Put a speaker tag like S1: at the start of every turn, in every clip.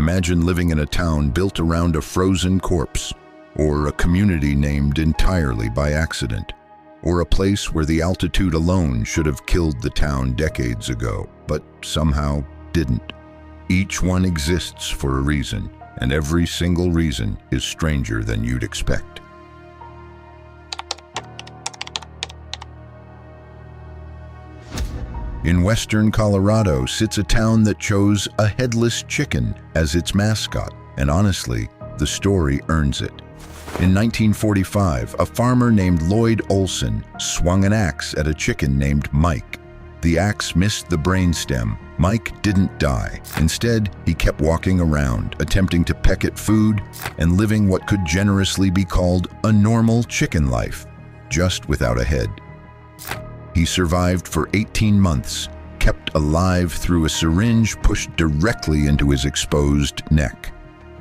S1: Imagine living in a town built around a frozen corpse, or a community named entirely by accident, or a place where the altitude alone should have killed the town decades ago, but somehow didn't. Each one exists for a reason, and every single reason is stranger than you'd expect. In western Colorado sits a town that chose a headless chicken as its mascot, and honestly, the story earns it. In 1945, a farmer named Lloyd Olson swung an axe at a chicken named Mike. The axe missed the brainstem. Mike didn't die. Instead, he kept walking around, attempting to peck at food and living what could generously be called a normal chicken life, just without a head. He survived for 18 months, kept alive through a syringe pushed directly into his exposed neck.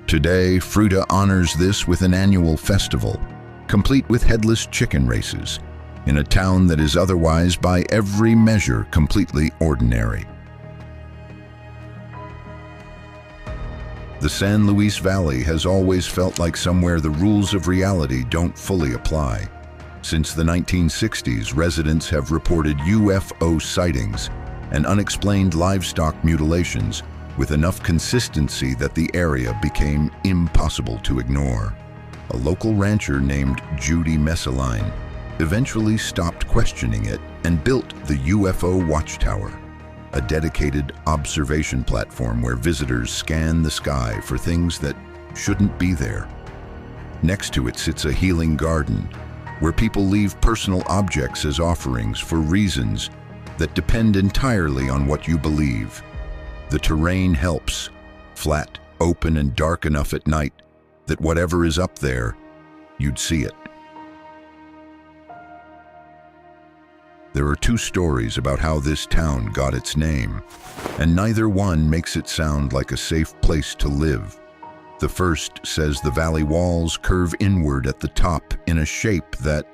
S1: Today, Fruita honors this with an annual festival, complete with headless chicken races, in a town that is otherwise by every measure completely ordinary. The San Luis Valley has always felt like somewhere the rules of reality don't fully apply. Since the 1960s, residents have reported UFO sightings and unexplained livestock mutilations with enough consistency that the area became impossible to ignore. A local rancher named Judy Messaline eventually stopped questioning it and built the UFO Watchtower, a dedicated observation platform where visitors scan the sky for things that shouldn't be there. Next to it sits a healing garden, where people leave personal objects as offerings for reasons that depend entirely on what you believe. The terrain helps, flat, open, and dark enough at night that whatever is up there, you'd see it. There are two stories about how this town got its name, and neither one makes it sound like a safe place to live. The first says the valley walls curve inward at the top in a shape that,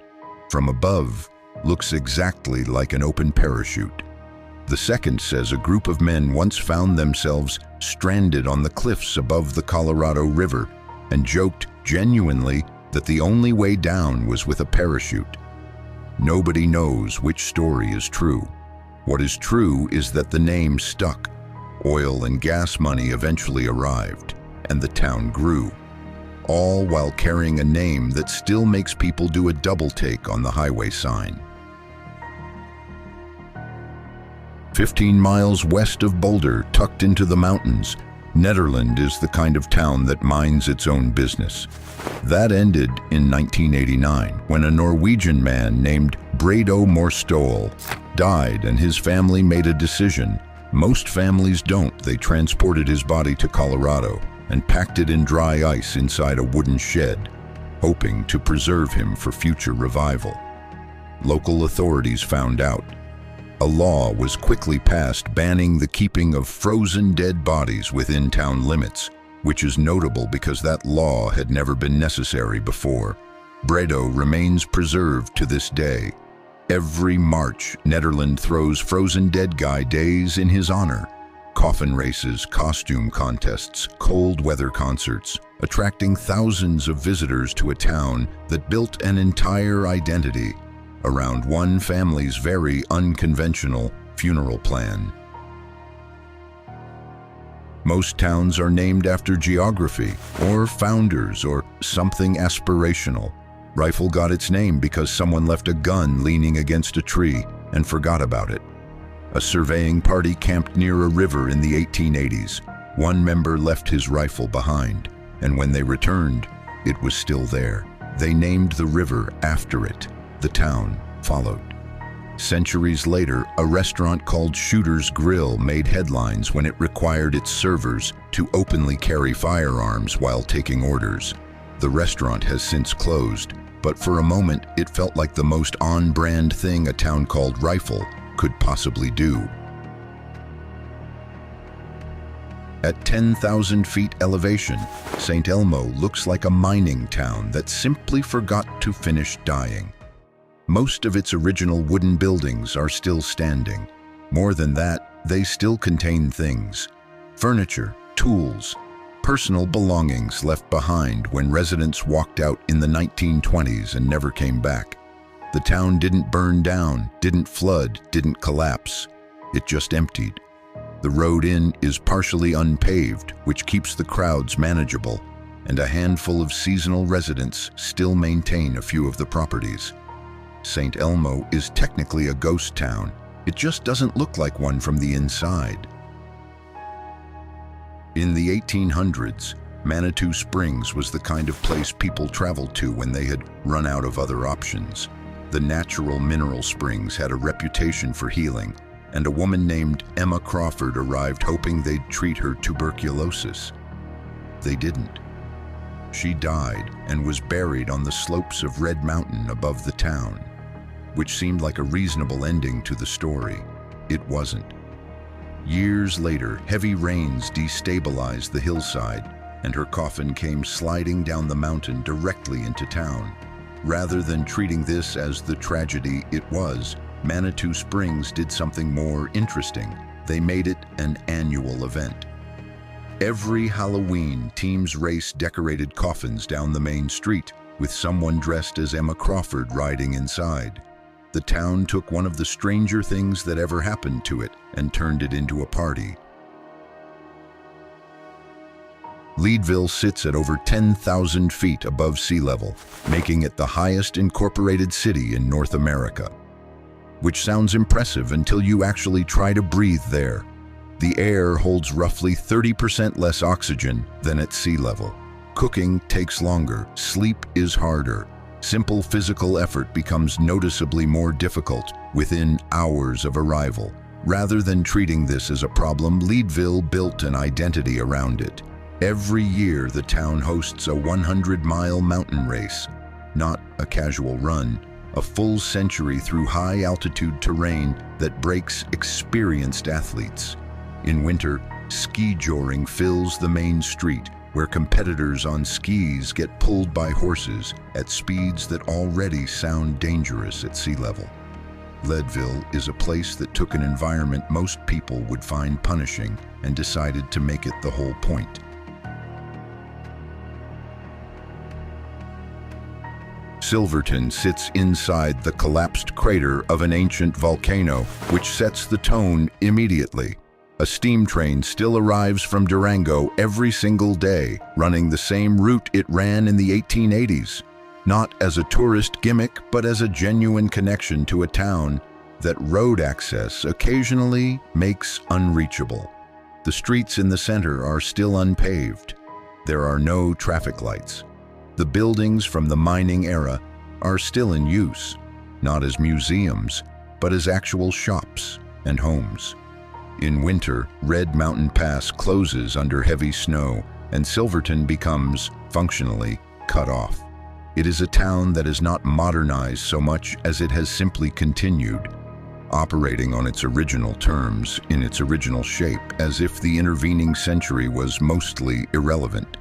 S1: from above, looks exactly like an open parachute. The second says a group of men once found themselves stranded on the cliffs above the Colorado River and joked genuinely that the only way down was with a parachute. Nobody knows which story is true. What is true is that the name stuck. Oil and gas money eventually arrived, and the town grew, all while carrying a name that still makes people do a double take on the highway sign. 15 miles west of Boulder, tucked into the mountains, Nederland is the kind of town that minds its own business. That ended in 1989, when a Norwegian man named Brado Morstol died and his family made a decision. Most families don't. They transported his body to Colorado and packed it in dry ice inside a wooden shed, hoping to preserve him for future revival. Local authorities found out. A law was quickly passed banning the keeping of frozen dead bodies within town limits, which is notable because that law had never been necessary before. Brado remains preserved to this day. Every March, Nederland throws Frozen Dead Guy Days in his honor. Coffin races, costume contests, cold weather concerts, attracting thousands of visitors to a town that built an entire identity around one family's very unconventional funeral plan. Most towns are named after geography, or founders, or something aspirational. Rifle got its name because someone left a gun leaning against a tree and forgot about it. A surveying party camped near a river in the 1880s. One member left his rifle behind, and when they returned, it was still there. They named the river after it. The town followed. Centuries later, a restaurant called Shooter's Grill made headlines when it required its servers to openly carry firearms while taking orders. The restaurant has since closed, but for a moment it felt like the most on-brand thing a town called Rifle could possibly do. At 10,000 feet elevation, St. Elmo looks like a mining town that simply forgot to finish dying. Most of its original wooden buildings are still standing. More than that, they still contain things: furniture, tools, personal belongings left behind when residents walked out in the 1920s and never came back. The town didn't burn down, didn't flood, didn't collapse. It just emptied. The road in is partially unpaved, which keeps the crowds manageable, and a handful of seasonal residents still maintain a few of the properties. St. Elmo is technically a ghost town. It just doesn't look like one from the inside. In the 1800s, Manitou Springs was the kind of place people traveled to when they had run out of other options. The natural mineral springs had a reputation for healing, and a woman named Emma Crawford arrived hoping they'd treat her tuberculosis. They didn't. She died and was buried on the slopes of Red Mountain above the town, which seemed like a reasonable ending to the story. It wasn't. Years later, heavy rains destabilized the hillside, and her coffin came sliding down the mountain directly into town. Rather than treating this as the tragedy it was, Manitou Springs did something more interesting. They made it an annual event. Every Halloween, teams race decorated coffins down the main street, with someone dressed as Emma Crawford riding inside. The town took one of the stranger things that ever happened to it and turned it into a party. Leadville sits at over 10,000 feet above sea level, making it the highest incorporated city in North America. Which sounds impressive until you actually try to breathe there. The air holds roughly 30% less oxygen than at sea level. Cooking takes longer, sleep is harder. Simple physical effort becomes noticeably more difficult within hours of arrival. Rather than treating this as a problem, Leadville built an identity around it. Every year, the town hosts a 100-mile mountain race, not a casual run, a full century through high-altitude terrain that breaks experienced athletes. In winter, ski joring fills the main street, where competitors on skis get pulled by horses at speeds that already sound dangerous at sea level. Leadville is a place that took an environment most people would find punishing and decided to make it the whole point. Silverton sits inside the collapsed crater of an ancient volcano, which sets the tone immediately. A steam train still arrives from Durango every single day, running the same route it ran in the 1880s. Not as a tourist gimmick, but as a genuine connection to a town that road access occasionally makes unreachable. The streets in the center are still unpaved. There are no traffic lights. The buildings from the mining era are still in use, not as museums, but as actual shops and homes. In winter, Red Mountain Pass closes under heavy snow, and Silverton becomes, functionally, cut off. It is a town that is not modernized so much as it has simply continued, operating on its original terms, in its original shape, as if the intervening century was mostly irrelevant.